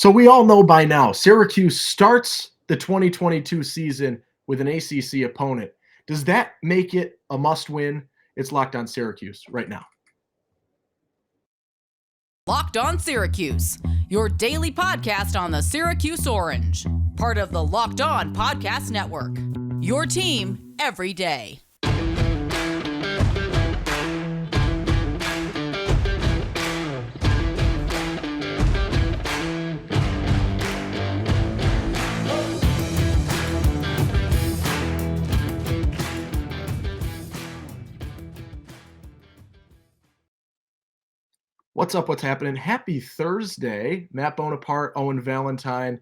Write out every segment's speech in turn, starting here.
So we all know by now, Syracuse starts the 2022 season with an ACC opponent. Does that make it a must-win? It's Locked On Syracuse right now. Locked On Syracuse, your daily podcast on the Syracuse Orange, part of the Locked On Podcast Network. Your team every day. What's up? What's happening? Happy Thursday, Matt Bonaparte, Owen Valentine.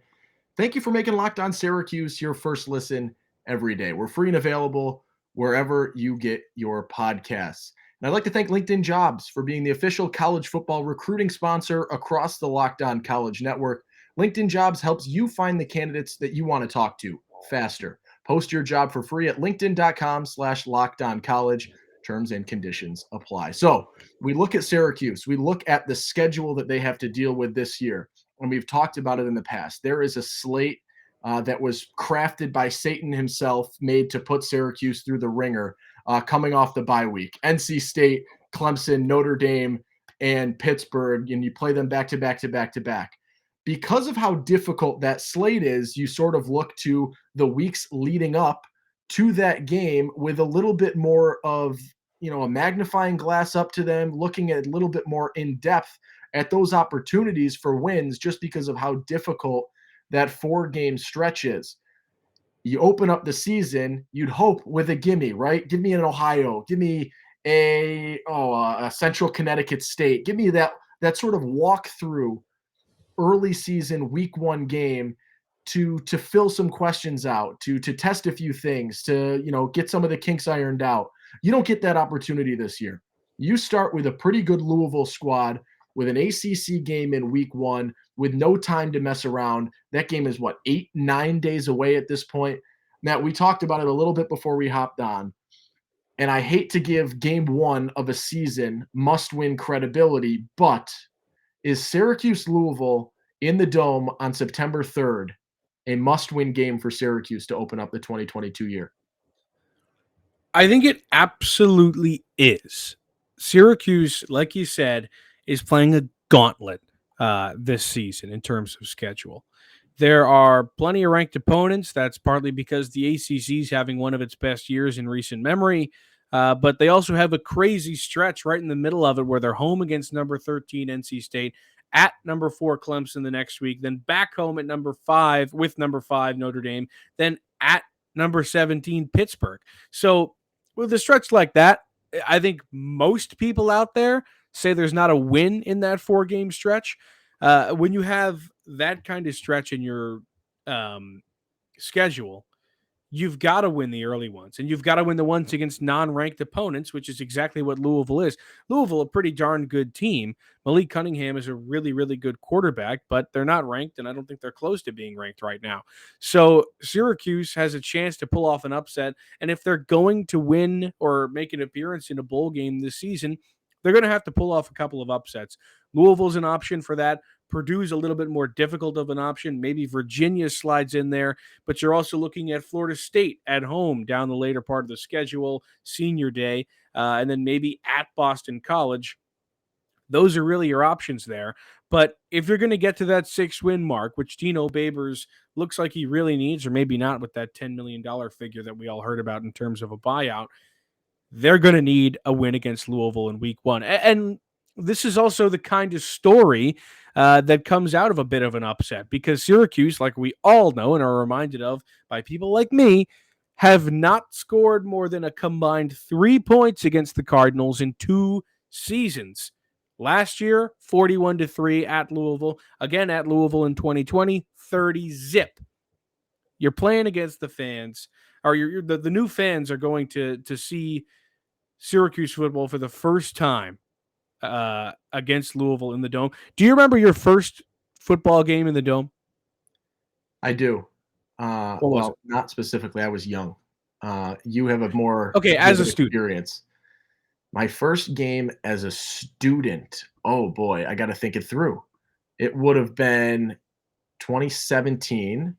Thank you for making Locked On Syracuse your first listen every day. We're free and available wherever you get your podcasts. And I'd like to thank LinkedIn Jobs for being the official college football recruiting sponsor across the Locked On College Network. LinkedIn Jobs helps you find the candidates that you want to talk to faster. Post your job for free at linkedin.com/lockedoncollege. Terms and conditions apply. So we look at Syracuse. We look at the schedule that they have to deal with this year. And we've talked about it in the past. There is a slate that was crafted by Satan himself, made to put Syracuse through the ringer coming off the bye week. NC State, Clemson, Notre Dame, and Pittsburgh, and you play them back to back to back to back. Because of how difficult that slate is, you sort of look to the weeks leading up to that game with a little bit more of, a magnifying glass up to them, looking at a little bit more in depth at those opportunities for wins just because of how difficult that 4-game stretch is. You open up the season, you'd hope with a gimme, right? Give me an Ohio, give me a Central Connecticut State, give me that sort of walk-through early season week 1 game to fill some questions out, to test a few things, to get some of the kinks ironed out. You don't get that opportunity this year. You start with a pretty good Louisville squad with an ACC game in week 1 with no time to mess around. That game is 8-9 days away at this point. Now, we talked about it a little bit before we hopped on, and I hate to give game 1 of a season must-win credibility, but is Syracuse-Louisville in the Dome on September 3rd a must-win game for Syracuse to open up the 2022 year? I think it absolutely is. Syracuse, like you said, is playing a gauntlet this season in terms of schedule. There are plenty of ranked opponents. That's partly because the ACC is having one of its best years in recent memory. But they also have a crazy stretch right in the middle of it where they're home against number 13 NC State, at number 4 Clemson the next week, then back home at number 5 with number 5 Notre Dame, then at number 17 Pittsburgh. So with a stretch like that, I think most people out there say there's not a win in that 4-game stretch. When you have that kind of stretch in your schedule, you've got to win the early ones, and you've got to win the ones against non-ranked opponents, which is exactly what Louisville is. Louisville, a pretty darn good team. Malik Cunningham is a really, really good quarterback, but they're not ranked, and I don't think they're close to being ranked right now. So Syracuse has a chance to pull off an upset, and if they're going to win or make an appearance in a bowl game this season, they're going to have to pull off a couple of upsets. Louisville's an option for that. Purdue's a little bit more difficult of an option. Maybe Virginia slides in there, but you're also looking at Florida State at home down the later part of the schedule, senior day, and then maybe at Boston College. Those are really your options there. But if you're going to get to that 6-win mark, which Dino Babers looks like he really needs, or maybe not with that $10 million figure that we all heard about in terms of a buyout, they're going to need a win against Louisville in week 1. And this is also the kind of story that comes out of a bit of an upset, because Syracuse, like we all know and are reminded of by people like me, have not scored more than a combined 3 points against the Cardinals in 2 seasons. Last year, 41-3 at Louisville. Again, at Louisville in 2020, 30-zip. You're playing against the fans, or the new fans are going to see Syracuse football for the first time against Louisville in the Dome. Do you remember your first football game in the Dome? I do. Not specifically. I was young. You have a more as a student experience. My first game as a student. Oh boy, I got to think it through. It would have been 2017.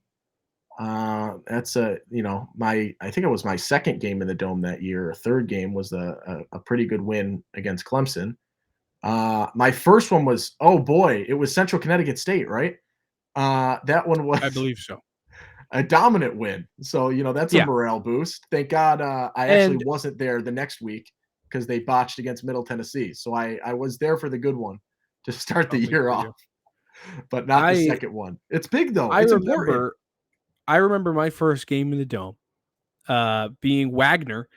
That's I think it was my second game in the Dome that year. A third game was a pretty good win against Clemson. My first one was, oh boy, it was Central Connecticut State, right? That one was I believe so. a dominant win. So, that's a Yeah. morale boost. Thank God I actually And wasn't there the next week because they botched against Middle Tennessee. So I was there for the good one to start the probably year for off, you. but not the I second one. It's big though. I It's important. remember my first game in the Dome being Wagner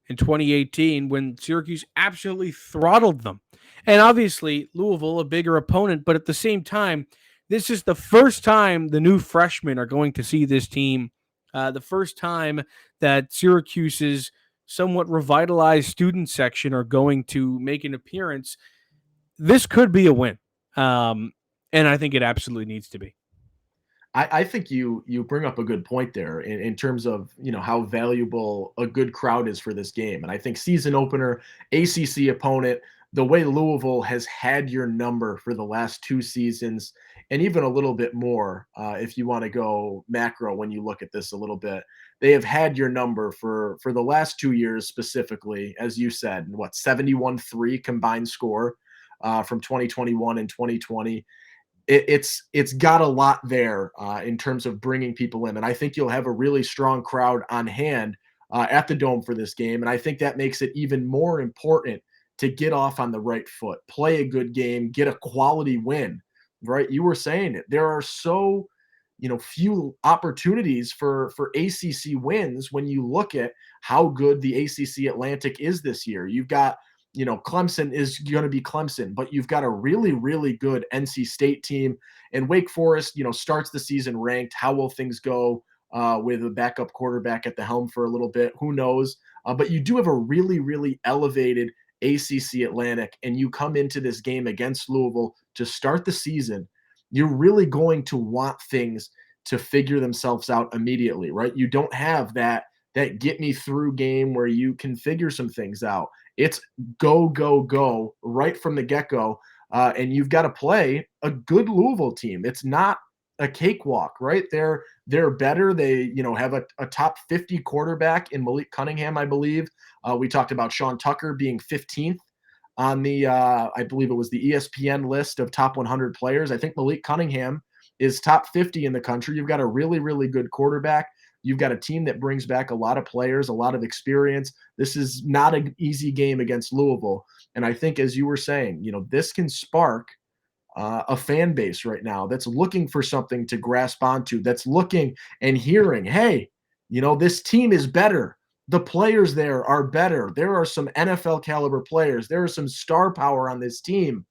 in 2018 when Syracuse absolutely throttled them. And obviously, Louisville, a bigger opponent, but at the same time, this is the first time the new freshmen are going to see this team. The first time that Syracuse's somewhat revitalized student section are going to make an appearance. This could be a win. And I think it absolutely needs to be. I think you bring up a good point there in terms of how valuable a good crowd is for this game. And I think season opener, ACC opponent, the way Louisville has had your number for the last 2 seasons, and even a little bit more, if you want to go macro when you look at this a little bit, they have had your number for the last 2 years specifically, as you said, what 71-3 combined score from 2021 and 2020. It's got a lot there in terms of bringing people in, and I think you'll have a really strong crowd on hand at the Dome for this game, and I think that makes it even more important to get off on the right foot, play a good game, get a quality win. Right? You were saying it. There are so few opportunities for ACC wins when you look at how good the ACC Atlantic is this year. You've got Clemson is going to be Clemson, but you've got a really, really good NC State team. And Wake Forest, starts the season ranked. How will things go with a backup quarterback at the helm for a little bit? Who knows? But you do have a really, really elevated ACC Atlantic, and you come into this game against Louisville to start the season. You're really going to want things to figure themselves out immediately, right? You don't have that get me through game where you can figure some things out. It's go, go, go right from the get-go. And you've got to play a good Louisville team. It's not a cakewalk, right? They're better. They, have a top 50 quarterback in Malik Cunningham, I believe. We talked about Sean Tucker being 15th on the, I believe it was the ESPN list of top 100 players. I think Malik Cunningham is top 50 in the country. You've got a really, really good quarterback. You've got a team that brings back a lot of players, a lot of experience. This is not an easy game against Louisville. And I think, as you were saying, this can spark a fan base right now that's looking for something to grasp onto, that's looking and hearing, hey, this team is better. The players there are better. There are some NFL caliber players. There is some star power on this team.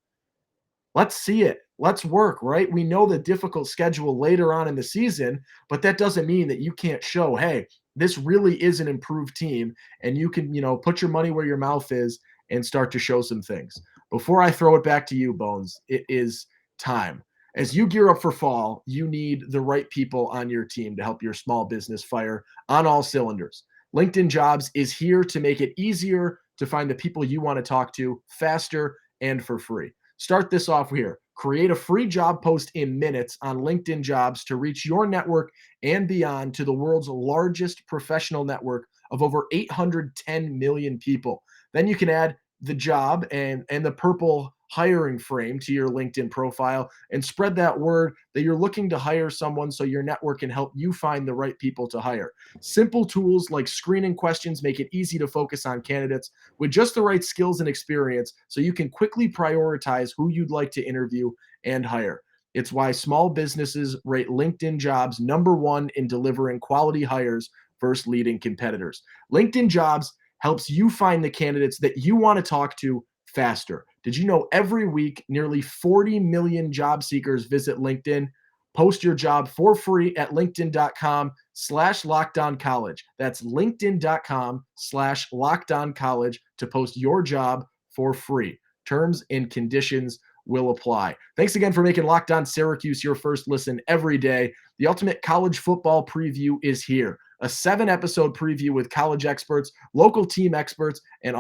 Let's see it. Let's work, right? We know the difficult schedule later on in the season, but that doesn't mean that you can't show, hey, this really is an improved team, and you can, put your money where your mouth is and start to show some things. Before I throw it back to you, Bones, it is time. As you gear up for fall, you need the right people on your team to help your small business fire on all cylinders. LinkedIn Jobs is here to make it easier to find the people you want to talk to faster and for free. Start this off here. Create a free job post in minutes on LinkedIn Jobs to reach your network and beyond to the world's largest professional network of over 810 million people. Then you can add the job and the purple hiring frame to your LinkedIn profile and spread that word that you're looking to hire someone so your network can help you find the right people to hire. Simple tools like screening questions make it easy to focus on candidates with just the right skills and experience so you can quickly prioritize who you'd like to interview and hire. It's why small businesses rate LinkedIn Jobs #1 in delivering quality hires versus leading competitors. LinkedIn Jobs helps you find the candidates that you want to talk to faster. Did you know every week nearly 40 million job seekers visit LinkedIn? Post your job for free at linkedin.com/lockedoncollege. That's linkedin.com/lockedoncollege to post your job for free. Terms and conditions will apply. Thanks again for making Locked On Syracuse your first listen every day. The ultimate college football preview is here. A 7-episode preview with college experts, local team experts, and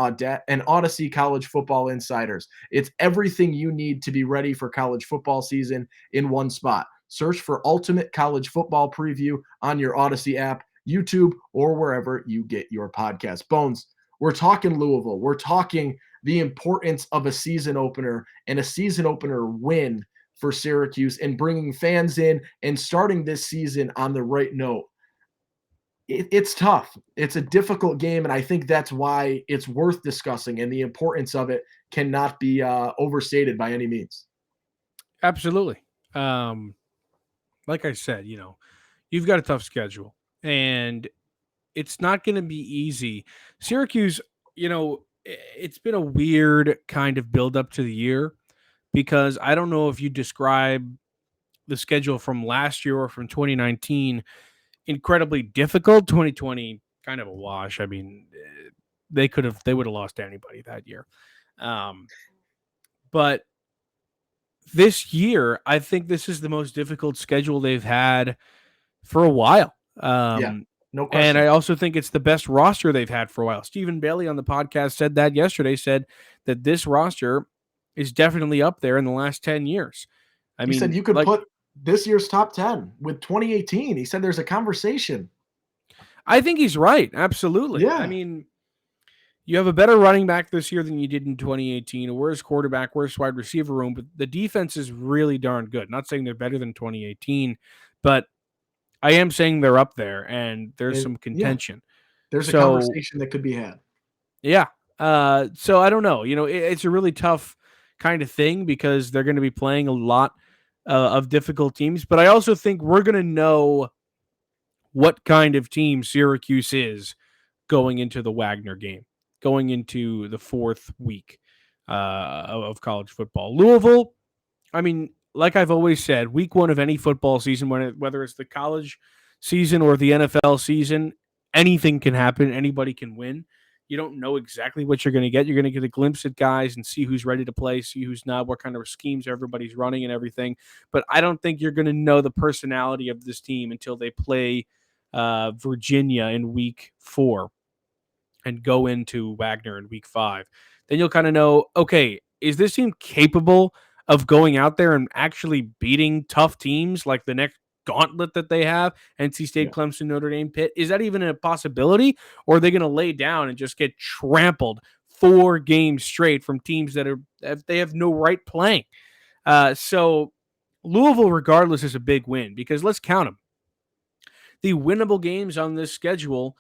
Odyssey college football insiders. It's everything you need to be ready for college football season in one spot. Search for Ultimate College Football Preview on your Odyssey app, YouTube, or wherever you get your podcast. Bones, we're talking Louisville. We're talking the importance of a season opener and a season opener win for Syracuse and bringing fans in and starting this season on the right note. It's tough. It's a difficult game, and I think that's why it's worth discussing, and the importance of it cannot be overstated by any means. Absolutely. Like I said, you've got a tough schedule, and it's not going to be easy. Syracuse, it's been a weird kind of build up to the year because I don't know if you describe the schedule from last year or from 2019 incredibly difficult. 2020 kind of a wash. I mean, they would have lost to anybody that year. But this year, I think this is the most difficult schedule they've had for a while. Yeah, no question. And I also think it's the best roster they've had for a while. Stephen Bailey on the podcast said that yesterday, said that this roster is definitely up there in the last 10 years. He said you could put this year's top 10 with 2018. He said there's a conversation. I think he's right. Absolutely. Yeah. I mean, you have a better running back this year than you did in 2018, a worse quarterback, worse wide receiver room, but the defense is really darn good. Not saying they're better than 2018, but I am saying they're up there, and there's some contention. Yeah. There's a conversation that could be had. Yeah. So I don't know. It's a really tough kind of thing because they're going to be playing a lot of difficult teams, but I also think we're going to know what kind of team Syracuse is going into the Wagner game, going into the fourth week of college football. Louisville, I mean, like I've always said, week one of any football season, whether it's the college season or the NFL season, anything can happen. Anybody can win. You don't know exactly what you're going to get. You're going to get a glimpse at guys and see who's ready to play, see who's not, what kind of schemes everybody's running and everything. But I don't think you're going to know the personality of this team until they play Virginia in week 4 and go into Wagner in week 5. Then you'll kind of know, okay, is this team capable of going out there and actually beating tough teams like the next gauntlet that they have, NC State, Clemson, Notre Dame, Pitt? Is that even a possibility? Or are they going to lay down and just get trampled 4 games straight from teams that they have no right playing? So Louisville, regardless, is a big win because let's count them. The winnable games on this schedule,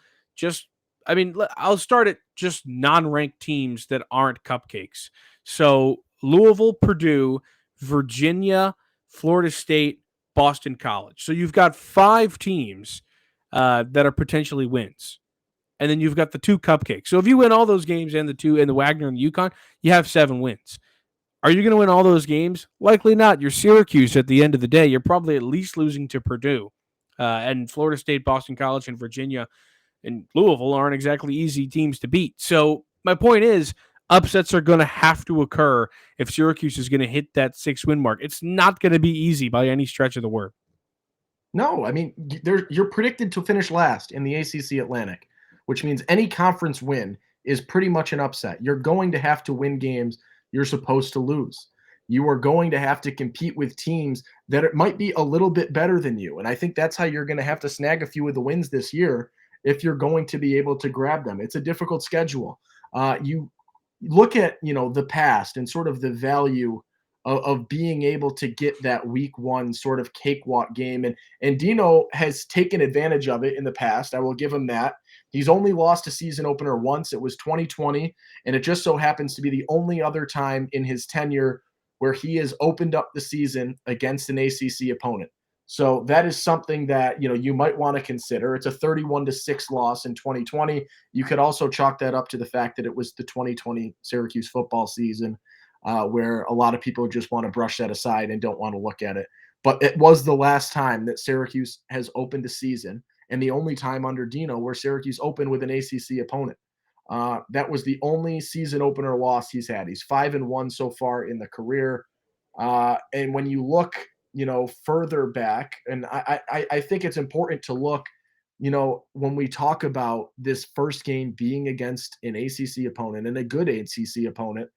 I'll start at just non-ranked teams that aren't cupcakes. So Louisville, Purdue, Virginia, Florida State, Boston College. So you've got 5 teams that are potentially wins. And then you've got the 2 cupcakes. So if you win all those games and the 2 and the Wagner and the UConn, you have 7 wins. Are you going to win all those games? Likely not. You're Syracuse at the end of the day. You're probably at least losing to Purdue. And Florida State, Boston College, and Virginia and Louisville aren't exactly easy teams to beat. So my point is, upsets are going to have to occur if Syracuse is going to hit that 6-win mark. It's not going to be easy by any stretch of the word. No, I mean, you're predicted to finish last in the ACC Atlantic, which means any conference win is pretty much an upset. You're going to have to win games you're supposed to lose. You are going to have to compete with teams that it might be a little bit better than you. And I think that's how you're going to have to snag a few of the wins this year if you're going to be able to grab them. It's a difficult schedule. You look at, the past and sort of the value of being able to get that week 1 sort of cakewalk game. And Dino has taken advantage of it in the past. I will give him that. He's only lost a season opener once. It was 2020. And it just so happens to be the only other time in his tenure where he has opened up the season against an ACC opponent. So that is something that, you might want to consider. It's a 31-6 loss in 2020. You could also chalk that up to the fact that it was the 2020 Syracuse football season, where a lot of people just want to brush that aside and don't want to look at it. But it was the last time that Syracuse has opened a season, and the only time under Dino where Syracuse opened with an ACC opponent. That was the only season opener loss he's had. He's 5-1 so far in the career. And when you look, further back, and I think it's important to look, when we talk about this first game being against an ACC opponent and a good ACC opponent,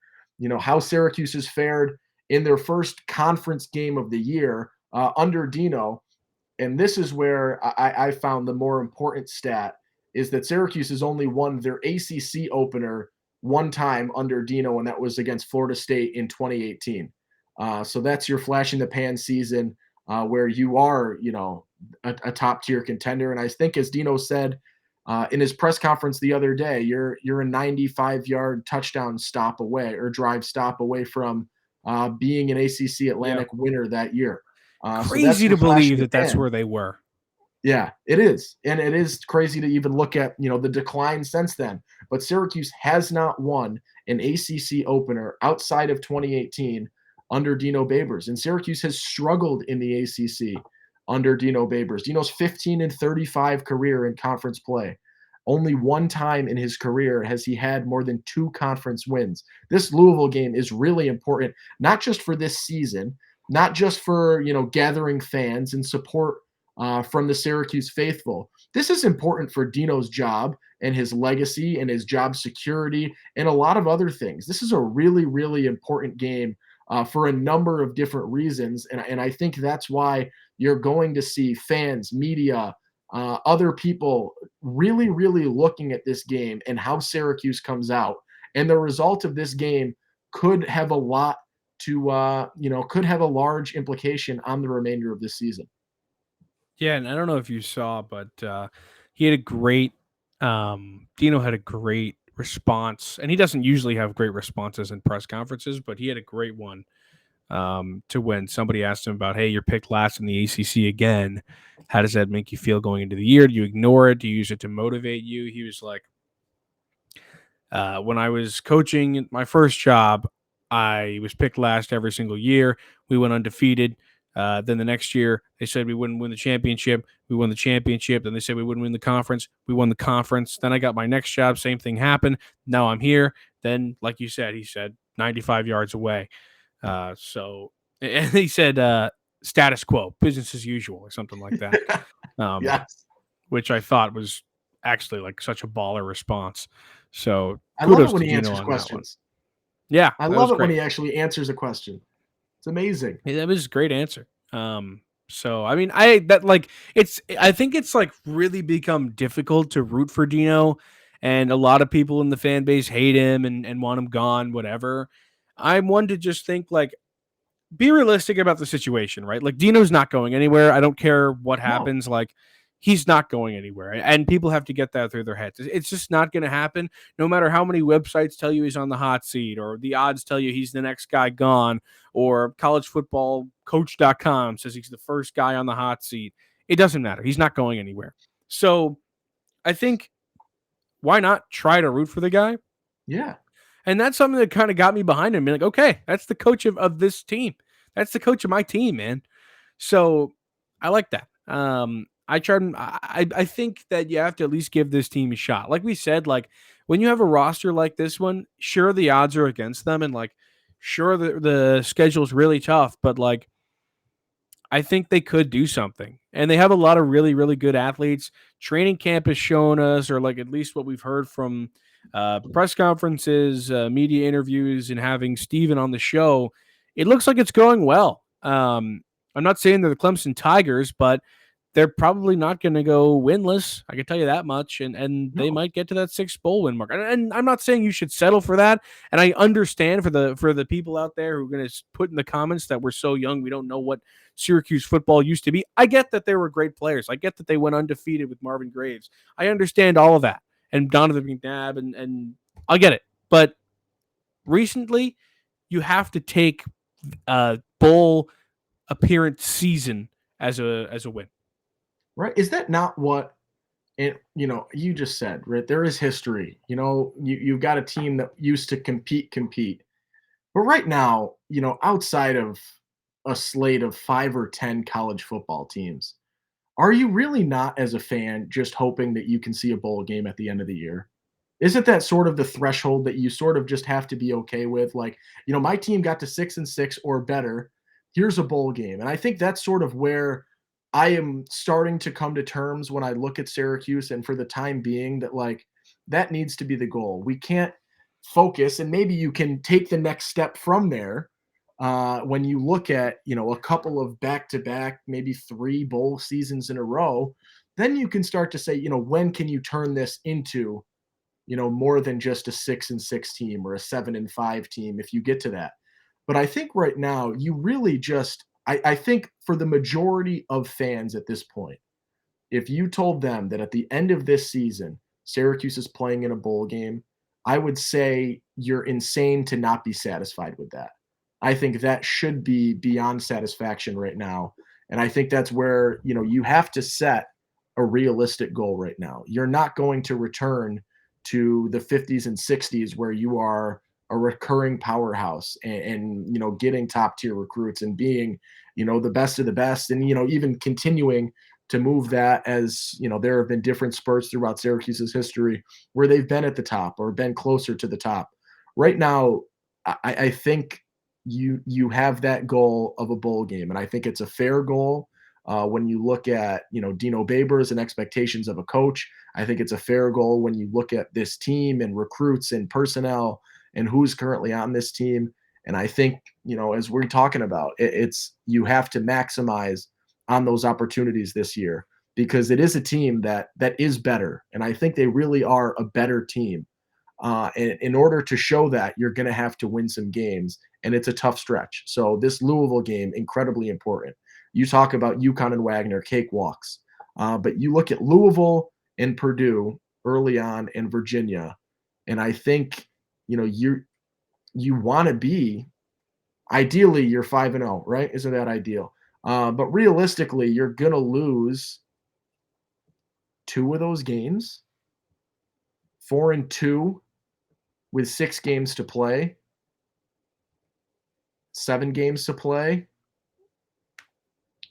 how Syracuse has fared in their first conference game of the year under Dino. And this is where I found the more important stat is that Syracuse has only won their ACC opener one time under Dino, and that was against Florida State in 2018. So that's your flash in the pan season where you are, a top tier contender. And I think, as Dino said in his press conference the other day, you're a 95-yard touchdown stop away or drive stop away from being an ACC Atlantic winner that year. So that's Crazy your to flash in believe the that that's pan. where they were. Yeah, it is. And it is crazy to even look at, the decline since then. But Syracuse has not won an ACC opener outside of 2018 under Dino Babers. And Syracuse has struggled in the ACC under Dino Babers. Dino's 15-35 career in conference play. Only one time in his career has he had more than 2 conference wins. This Louisville game is really important, not just for this season, not just for, gathering fans and support from the Syracuse faithful. This is important for Dino's job and his legacy and his job security and a lot of other things. This is a really, really important game for a number of different reasons. And I think that's why you're going to see fans, media, other people really, really looking at this game and how Syracuse comes out. And the result of this game could have a lot to, could have a large implication on the remainder of this season. Yeah, and I don't know if you saw, but he had a great Dino had a great response, and he doesn't usually have great responses in press conferences, but he had a great one to when somebody asked him about, hey, you're picked last in the ACC again. How does that make you feel going into the year? Do you ignore it? Do you use it to motivate you? He was like, when I was coaching my first job, I was picked last every single year. We went undefeated. Then the next year, they said we wouldn't win the championship. We won the championship. Then they said we wouldn't win the conference. We won the conference. Then I got my next job. Same thing happened. Now I'm here. Then, like you said, he said 95 yards away. And he said status quo, business as usual, or something like that. Yes. Which I thought was actually like such a baller response. So I love it kudos when to he Dino answers on that one. questions. Yeah, I that love was it when great. he actually answers a question. It's amazing. Yeah, that was a great answer. So I mean, I think it's like really become difficult to root for Dino, and a lot of people in the fan base hate him and want him gone, whatever. I'm one to just think like be realistic about the situation, right? Like Dino's not going anywhere. I don't care what No. happens. Like he's not going anywhere. And people have to get that through their heads. It's just not going to happen no matter how many websites tell you he's on the hot seat or the odds tell you he's the next guy gone or collegefootballcoach.com says he's the first guy on the hot seat. It doesn't matter. He's not going anywhere. So I think why not try to root for the guy? Yeah. And that's something that kind of got me behind him. Being like, okay, that's the coach of this team. That's the coach of my team, man. So I like that. I think that you have to at least give this team a shot. Like we said, like when you have a roster like this one, sure the odds are against them, and like sure the schedule's really tough, but like I think they could do something. And they have a lot of really, really good athletes. Training camp has shown us, or like at least what we've heard from press conferences, media interviews, and having Steven on the show, it looks like it's going well. I'm not saying they're the Clemson Tigers, but they're probably not going to go winless. I can tell you that much. And they No. might get to that 6 bowl win mark. And I'm not saying you should settle for that. And I understand for the people out there who are going to put in the comments that we're so young, we don't know what Syracuse football used to be. I get that they were great players. I get that they went undefeated with Marvin Graves. I understand all of that. And Donovan McNabb, and I get it. But recently, you have to take a bowl appearance season as a win. Right. Is that not what you just said, right? There is history. You've got a team that used to compete. But right now, outside of a slate of 5 or 10 college football teams, are you really not, as a fan, just hoping that you can see a bowl game at the end of the year? Isn't that sort of the threshold that you sort of just have to be okay with? Like, my team got to 6-6 or better. Here's a bowl game. And I think that's sort of where I am starting to come to terms when I look at Syracuse, and for the time being that, like, that needs to be the goal. We can't focus, and maybe you can take the next step from there when you look at, a couple of back-to-back, maybe 3 bowl seasons in a row, then you can start to say, when can you turn this into, more than just a 6-6 team or a 7-5 team if you get to that. But I think right now you really just I think for the majority of fans at this point, if you told them that at the end of this season, Syracuse is playing in a bowl game, I would say you're insane to not be satisfied with that. I think that should be beyond satisfaction right now. And I think that's where, you have to set a realistic goal right now. You're not going to return to the 50s and 60s where you are a recurring powerhouse and getting top tier recruits and being, the best of the best and, even continuing to move that as, there have been different spurts throughout Syracuse's history where they've been at the top or been closer to the top. Right now, I think you have that goal of a bowl game, and I think it's a fair goal. When you look at, Dino Babers and expectations of a coach, I think it's a fair goal when you look at this team and recruits and personnel and who's currently on this team. And I think, as we're talking about, it's you have to maximize on those opportunities this year because it is a team that is better. And I think they really are a better team. And in order to show that, you're going to have to win some games, and it's a tough stretch. So this Louisville game, incredibly important. You talk about UConn and Wagner, cakewalks. But you look at Louisville and Purdue early on and Virginia, and I think, you want to be ideally you're 5-0, right? Isn't that ideal? But realistically, you're going to lose 2 of those games, 4-2 with 6 games to play, 7 games to play.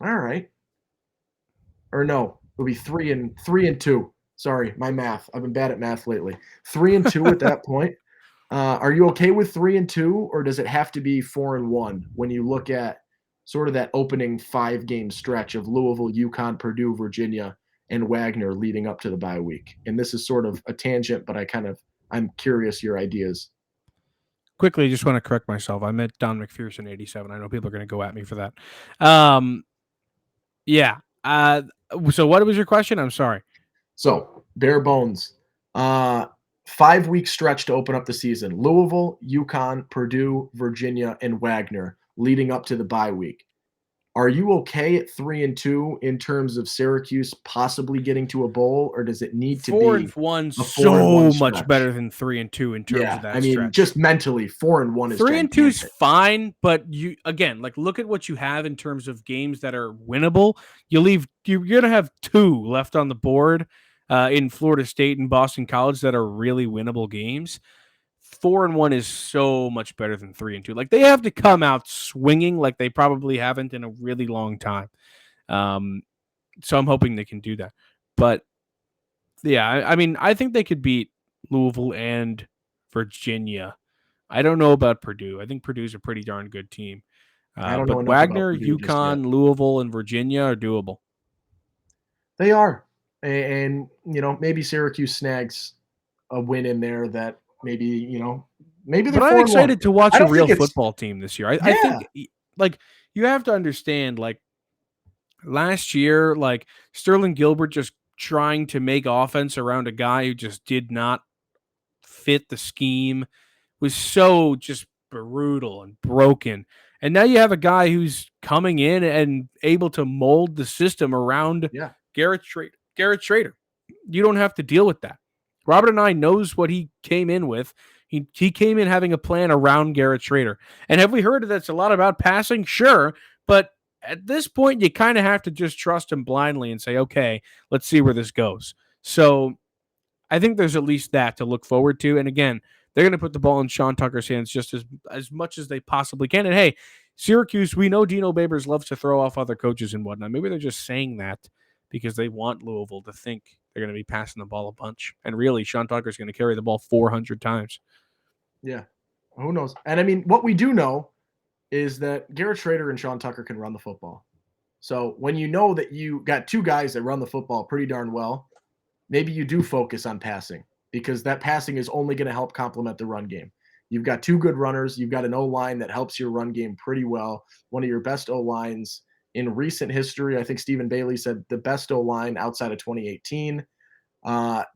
All right. Or no, it'll be 3-2. Sorry, my math. I've been bad at math lately. 3-2 at that point. Are you okay with 3-2, or does it have to be 4-1 when you look at sort of that opening 5-game stretch of Louisville, UConn, Purdue, Virginia, and Wagner leading up to the bye week? And this is sort of a tangent, but I'm curious your ideas. Quickly, just want to correct myself. I meant Don McPherson 87. I know people are going to go at me for that. Yeah. So what was your question? I'm sorry. So bare bones. 5-week stretch to open up the season. Louisville, UConn, Purdue, Virginia, and Wagner leading up to the bye week. Are you okay at 3-2 in terms of Syracuse possibly getting to a bowl, or does it need to be 4-1 so much better than 3-2 in terms of that stretch? Just mentally, 4-1 is 3-2 is fine, but you again, look at what you have in terms of games that are winnable. You're gonna have 2 left on the board in Florida State and Boston College that are really winnable games. 4-1 is so much better than 3-2. They have to come out swinging like they probably haven't in a really long time. So I'm hoping they can do that. But yeah, I think they could beat Louisville and Virginia. I don't know about Purdue. I think Purdue's a pretty darn good team. I don't know but enough Wagner, about Purdue UConn, Louisville, and Virginia are doable. They are. And maybe Syracuse snags a win in there that maybe they're. But I'm excited to watch a real football team this year. I think you have to understand last year Sterling Gilbert just trying to make offense around a guy who just did not fit the scheme was so just brutal and broken. And now you have a guy who's coming in and able to mold the system around Garrett Schrader. You don't have to deal with that. Robert and I knows what he came in with. He came in having a plan around Garrett Schrader. And have we heard that's a lot about passing? Sure. But at this point, you kind of have to just trust him blindly and say, okay, let's see where this goes. So I think there's at least that to look forward to. And again, they're going to put the ball in Sean Tucker's hands just as much as they possibly can. And hey, Syracuse, we know Dino Babers loves to throw off other coaches and whatnot. Maybe they're just saying that because they want Louisville to think they're going to be passing the ball a bunch. And really, Sean Tucker's going to carry the ball 400 times. Yeah. Who knows? And what we do know is that Garrett Schrader and Sean Tucker can run the football. So when you know that you got 2 guys that run the football pretty darn well, maybe you do focus on passing because that passing is only going to help complement the run game. You've got two good runners. You've got an O-line that helps your run game pretty well. One of your best O-lines in recent history. I think Stephen Bailey said the best O-line outside of 2018.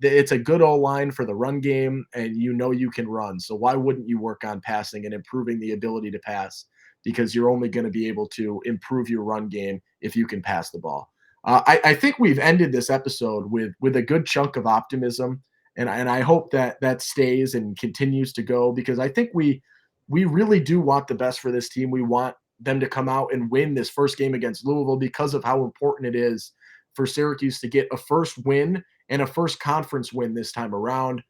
It's a good O-line for the run game, and you can run. So why wouldn't you work on passing and improving the ability to pass? Because you're only going to be able to improve your run game if you can pass the ball. I think we've ended this episode with a good chunk of optimism, and I hope that stays and continues to go, because I think we really do want the best for this team. We want them to come out and win this first game against Louisville because of how important it is for Syracuse to get a first win and a first conference win this time around.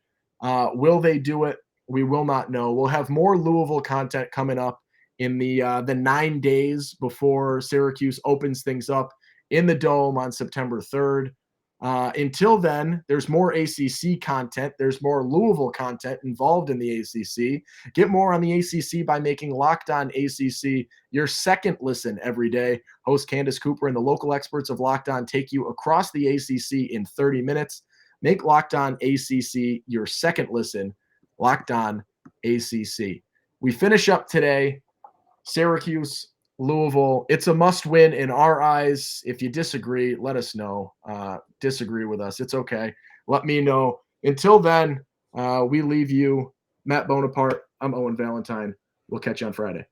Will they do it? We will not know. We'll have more Louisville content coming up in the 9 days before Syracuse opens things up in the Dome on September 3rd. Until then, there's more ACC content. There's more Louisville content involved in the ACC. Get more on the ACC by making Locked On ACC your second listen every day. Host Candace Cooper and the local experts of Locked On take you across the ACC in 30 minutes. Make Locked On ACC your second listen. Locked On ACC. We finish up today. Syracuse, Louisville. It's a must win in our eyes. If you disagree, let us know. Disagree with us. It's okay. Let me know. Until then, we leave you. Matt Bonaparte. I'm Owen Valentine. We'll catch you on Friday.